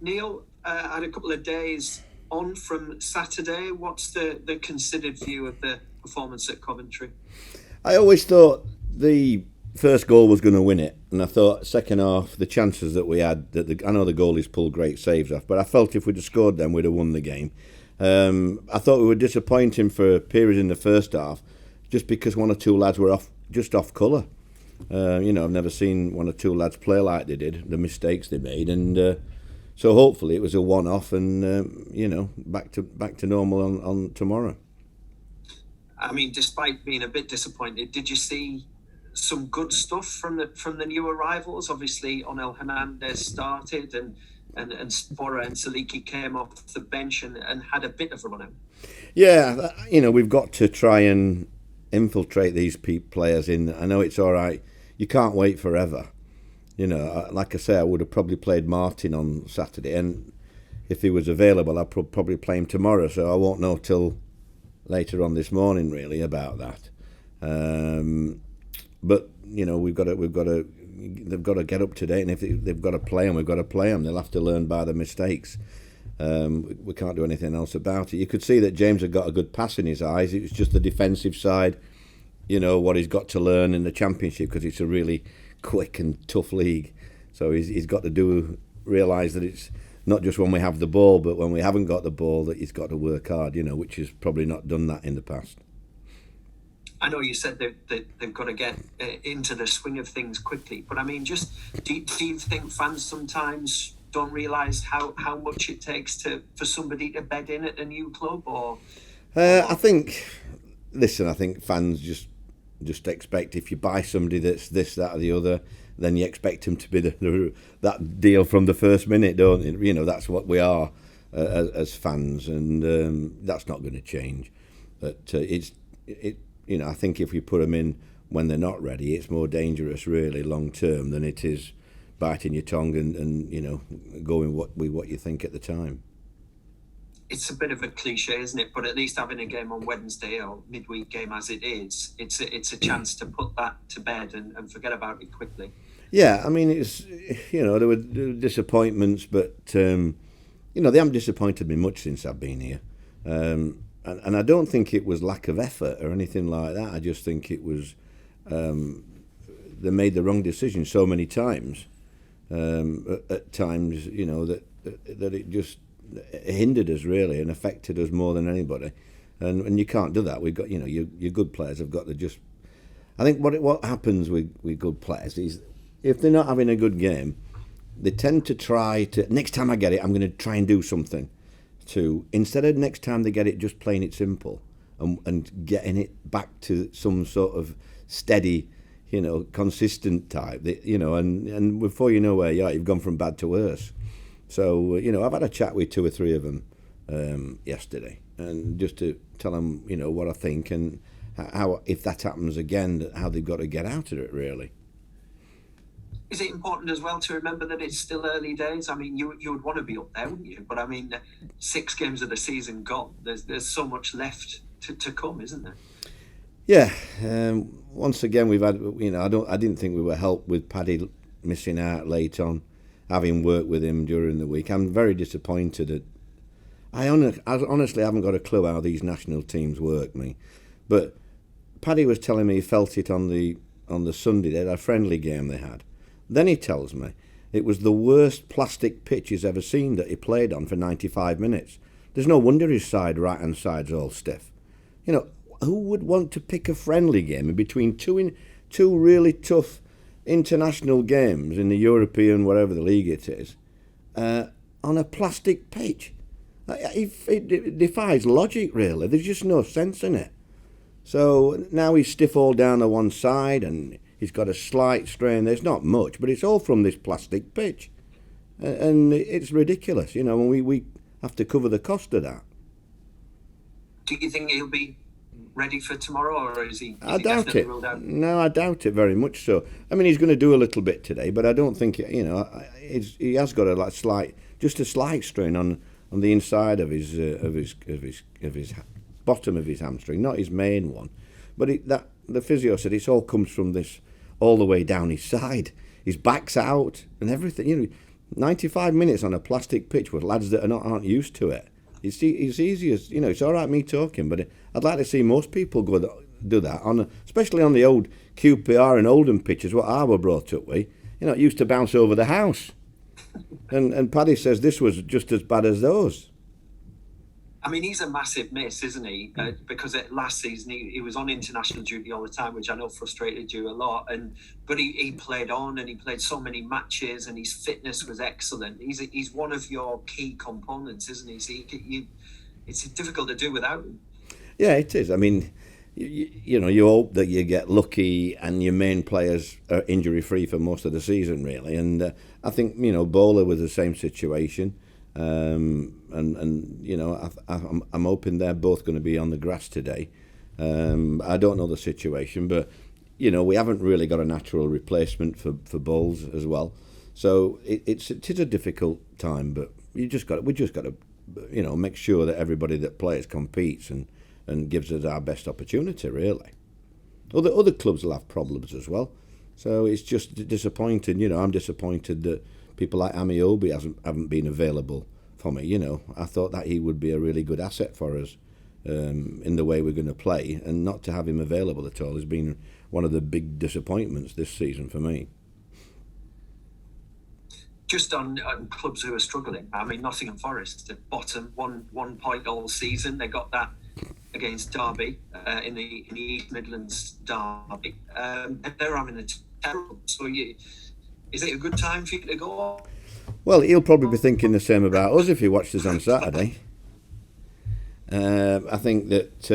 Neil, had a couple of days on from Saturday. What's the considered view of the performance at Coventry? I always thought the first goal was going to win it, and I thought second half the chances that we had, I know the goalies pulled great saves off, but I felt if we'd have scored them, we'd have won the game. I thought we were disappointing for a period in the first half, just because one or two lads were off colour. I've never seen one or two lads play like they did, the mistakes they made, and so hopefully it was a one-off, and back to normal on tomorrow. I mean, despite being a bit disappointed, did you see some good stuff from the new arrivals? Obviously, Onel Hernandez started, and Spora and Saliki came off the bench and had a bit of a run out. Yeah, we've got to try and infiltrate these players in. I know it's all right. You can't wait forever. Like I say, I would have probably played Martin on Saturday, and if he was available, I'd probably play him tomorrow. So I won't know till later on this morning, really, about that. But they've got to get up to date, and if they've got to play them, we've got to play them. They'll have to learn by the mistakes. We can't do anything else about it. You could see that James had got a good pass in his eyes. It was just the defensive side, what he's got to learn in the Championship, because it's a really quick and tough league. So he's got to realise that it's not just when we have the ball, but when we haven't got the ball, that he's got to work hard, which has probably not done that in the past. I know you said they've got to get into the swing of things quickly, but I mean, just do you think fans sometimes don't realise how much it takes for somebody to bed in at a new club? Or I think fans just expect if you buy somebody that's this, that, or the other, then you expect them to be that deal from the first minute, don't you? That's what we are as fans, and that's not going to change. But I think if we put them in when they're not ready, it's more dangerous, really, long term, than it is biting your tongue and going with what you think at the time. It's a bit of a cliche, isn't it? But at least having a game on Wednesday, or midweek game as it is, it's a chance to put that to bed and forget about it quickly. Yeah, I mean, it's there were disappointments, but they haven't disappointed me much since I've been here, and I don't think it was lack of effort or anything like that. I just think it was they made the wrong decision so many times. At times, that it just hindered us, really, and affected us more than anybody, and you can't do that. We've got your good players have got to just. I think what happens with good players is if they're not having a good game, they tend to try to, next time I get it, I'm going to try and do something to, instead of next time they get it, just playing it simple and getting it back to some sort of steady, consistent type, and before you know where you are, you've gone from bad to worse. So, I've had a chat with two or three of them yesterday, and just to tell them, what I think, and how, if that happens again, how they've got to get out of it, really. Is it important as well to remember that it's still early days? I mean, you would want to be up there, wouldn't you? But I mean, 6 games of the season gone. There's so much left to come, isn't there? Yeah. Once again, we've had. I didn't think we were helped with Paddy missing out late on, having worked with him during the week. I'm very disappointed. I honestly haven't got a clue how these national teams work, but Paddy was telling me he felt it on the Sunday. They had a friendly game they had. Then he tells me it was the worst plastic pitch he's ever seen that he played on for 95 minutes. There's no wonder his right-hand side's all stiff. Who would want to pick a friendly game in between two really tough international games in the European, whatever the league it is, on a plastic pitch? It defies logic, really. There's just no sense in it. So now he's stiff all down the one side, and he's got a slight strain. There's not much, but it's all from this plastic pitch. And it's ridiculous, when we have to cover the cost of that. Do you think he'll be ready for tomorrow, or is he I doubt it. Ruled out? No, I doubt it very much so. I mean, he's going to do a little bit today, but I don't think, he has got a slight strain on the inside of his bottom of his hamstring, not his main one. But the physio said it all comes from this all the way down his side. His back's out and everything. 95 minutes on a plastic pitch with lads that aren't used to it. It's easy as, it's all right me talking, but I'd like to see most people do that, especially on the old QPR and Oldham pitches, what I were brought up with. It used to bounce over the house. And Paddy says this was just as bad as those. I mean, he's a massive miss, isn't he? Because last season he was on international duty all the time, which I know frustrated you a lot. But he played on, and he played so many matches, and his fitness was excellent. He's one of your key components, isn't he? So it's difficult to do without him. Yeah, it is. I mean, you hope that you get lucky and your main players are injury free for most of the season, really. And I think Bowler was the same situation. I'm hoping they're both going to be on the grass today. I don't know the situation, but we haven't really got a natural replacement for Bowles as well. So it is a difficult time, but we just got to make sure that everybody that plays competes and gives us our best opportunity, really. Other clubs will have problems as well. So it's just disappointing. I'm disappointed that people like Amiobi haven't been available for me. I thought that he would be a really good asset for us in the way we're going to play, and not to have him available at all has been one of the big disappointments this season for me. Just on clubs who are struggling, I mean, Nottingham Forest at bottom, 1 point all season. They got that against Derby in the East Midlands derby, and they're having a terrible. So is it a good time for you to go? Well, he'll probably be thinking the same about us if he watched us on Saturday. I think that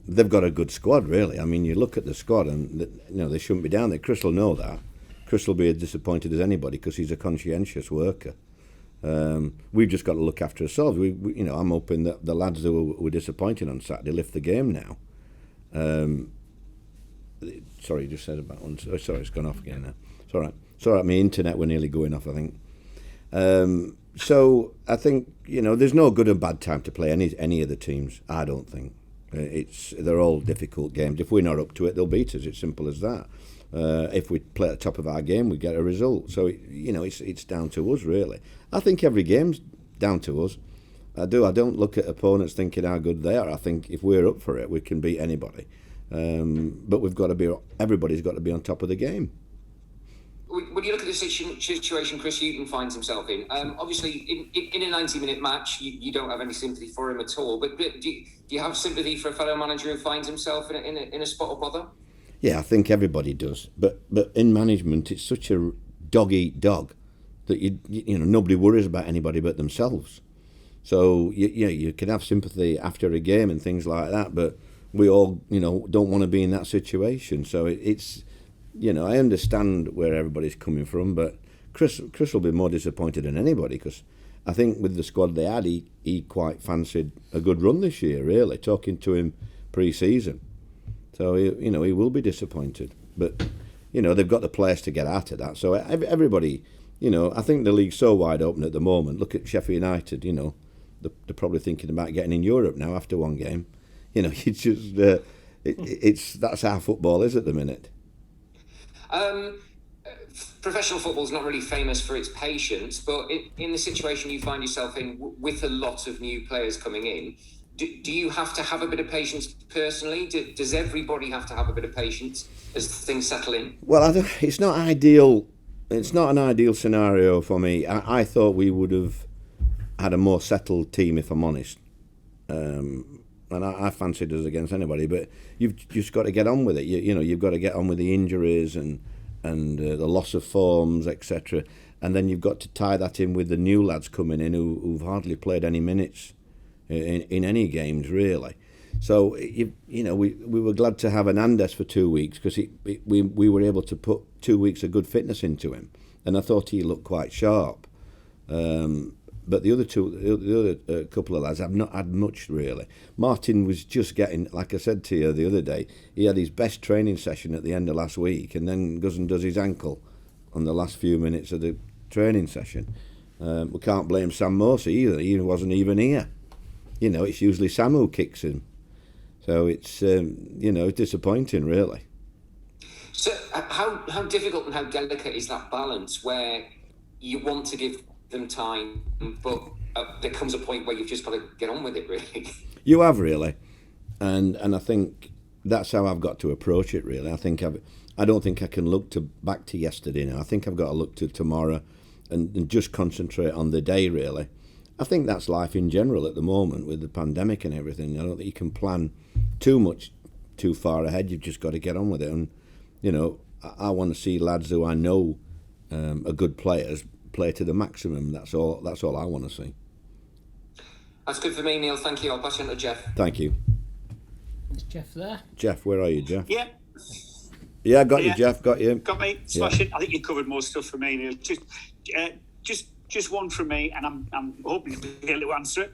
they've got a good squad, really. I mean, you look at the squad, and they shouldn't be down there. Chris will know that. Chris will be as disappointed as anybody because he's a conscientious worker. We've just got to look after ourselves. I'm hoping that the lads who were disappointed on Saturday lift the game now. Sorry, you just said about one. Sorry, it's gone off again now. It's all right. It's all right. My internet were nearly going off, I think. So I think there's no good and bad time to play any of the teams. I don't think they're all difficult games. If we're not up to it, they'll beat us. It's simple as that. If we play at the top of our game, we get a result. So it's down to us, really. I think every game's down to us. I don't look at opponents thinking how good they are. I think if we're up for it, we can beat anybody. But everybody's got to be on top of the game. When you look at the situation Chris Hughton finds himself in, obviously in a 90-minute match, you don't have any sympathy for him at all. But do you have sympathy for a fellow manager who finds himself in a spot of bother? Yeah, I think everybody does. But in management, it's such a dog-eat-dog that nobody worries about anybody but themselves. So you can have sympathy after a game and things like that, but we all don't want to be in that situation. So it's. I understand where everybody's coming from, but Chris will be more disappointed than anybody because I think with the squad they had, he quite fancied a good run this year, really, talking to him pre-season. So, he will be disappointed. But, they've got the players to get out of that. So everybody, I think the league's so wide open at the moment. Look at Sheffield United, they're probably thinking about getting in Europe now after one game. It's just, that's how football is at the minute. Professional football is not really famous for its patience, but in the situation you find yourself in with a lot of new players coming in, do you have to have a bit of patience personally? Does everybody have to have a bit of patience as things settle in? Well, it's not ideal. It's not an ideal scenario for me. I thought we would have had a more settled team, if I'm honest. And I fancied us against anybody, but you've just got to get on with it. You've got to get on with the injuries and the loss of forms, etc. And then you've got to tie that in with the new lads coming in who've hardly played any minutes in any games, really. So we were glad to have Hernandez for 2 weeks because we were able to put 2 weeks of good fitness into him, and I thought he looked quite sharp. But the other couple of lads have not had much, really. Martin was just getting, like I said to you the other day, he had his best training session at the end of last week and then goes and does his ankle on the last few minutes of the training session. We can't blame Sam Morsey either. He wasn't even here. It's usually Sam who kicks him. So it's, it's disappointing, really. So how difficult and how delicate is that balance where you want to give them time, but there comes a point where you've just got to get on with it, really. You have, really, and I think that's how I've got to approach it, really. I don't think I can look back to yesterday now. I think I've got to look to tomorrow and just concentrate on the day, really. I think that's life in general at the moment with the pandemic and everything. I don't think you can plan too far ahead. You've just got to get on with it. And, I want to see lads who I know are good players play to the maximum. That's all I want to see. That's good for me, Neil. Thank you. I'll pass you on to Jeff. Thank you. Is Jeff there? Jeff, where are you, Jeff? Yeah. Yeah, got you, Jeff. Got you. Got me. Smashing. Yeah. I think you covered more stuff for me, Neil. Just one from me, and I'm hoping to be able to answer it.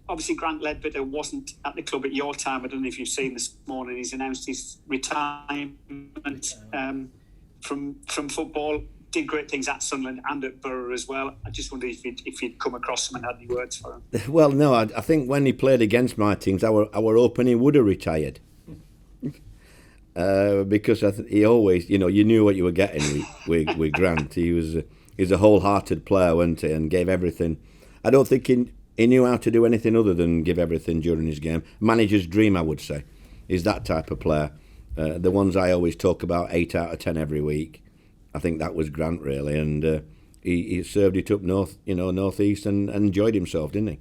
Obviously, Grant Leadbitter wasn't at the club at your time. I don't know if you've seen this morning. He's announced his retirement from football. Did great things at Sunderland and at Boro as well. I just wondered if you'd come across him and had any words for him. Well, no, I think when he played against my teams, our hoping he would have retired. Because he always, you knew what you were getting with Grant. He's a wholehearted player, wasn't he, and gave everything. I don't think he knew how to do anything other than give everything during his game. Manager's dream, I would say, is that type of player. The ones I always talk about, 8 out of 10 every week. I think that was Grant, really, and he served it up northeast and enjoyed himself, didn't he?